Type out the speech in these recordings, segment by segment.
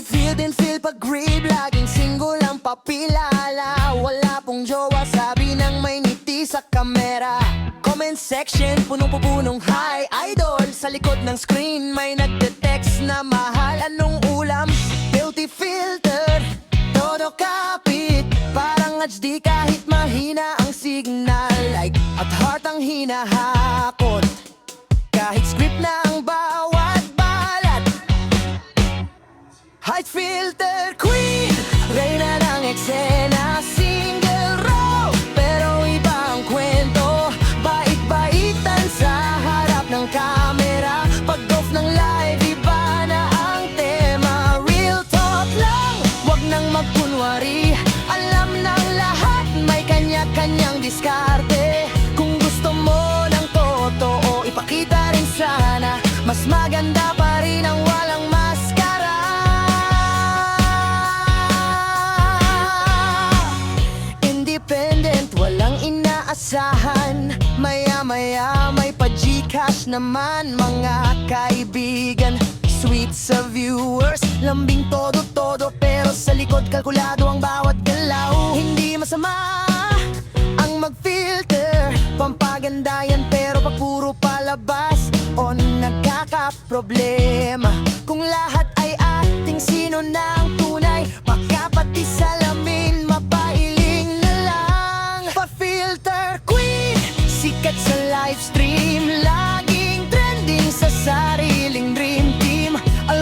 Di feel din feel pag grave, laging single ang papilala. Wala pong jowa, sabi ng may ngiti sa kamera. Comment section, punong-pupunong hi idol. Sa likod ng screen may nagte-text na mahal. Anong ulam? Filthy filter, todo kapit. Parang HD kahit mahina ang signal. Like at heart ang hinahakot, kahit script na ang bawat balat. Height filter queen, reyna ng eksena. Single row, pero iba ang kwento. Bait-baitan sa harap ng camera. Pag-off ng live, iba na ang tema. Real talk lang, wag nang magkunwari. Alam ng lahat, may kanya-kanyang diskarte. Kung gusto mo ng totoo, ipakita rin sana. Mas maganda pa rin ang walang maskara. Independent, walang inaasahan. Maya-maya may pa-Gcash naman, mga kaibigan. Sweet sa viewers, lambing todo-todo. Pero sa likod kalkulado ang bawat galaw. Hindi masama ang mag-filter, pampaganda yan. Pero pag puro palabas, o nagkakaproblema. Kung lahat ay acting, sino na ang tunay? Makapati salamin, mapailing na lang. Pa-filter queen, sikat sa livestream, laging trending sa sariling dream team.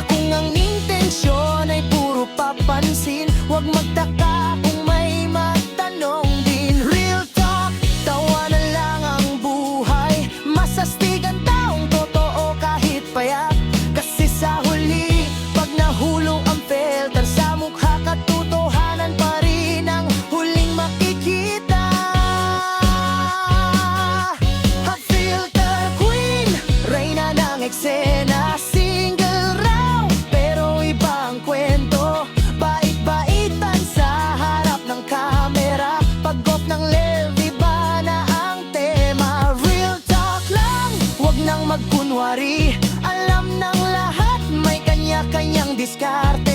Kung ang intensyon ay puro papansin, wag magtaka kung may matanong din. Real talk, tawa na lang ang buhay. Masastig ang taong totoo kahit payak. Kasi sa huli, pag nahulog ang filter sa mukha, katotohanan pa rin ang huling makikita. Ha-filter queen, reyna ng eksena. Single raw, pero iba ang kwento. Bait-baitan sa harap ng camera. Pag-off ng live, iba na ang tema. Real talk lang, wag nang magkunwari. Alam ng lahat, may kanya-kanyang diskarte.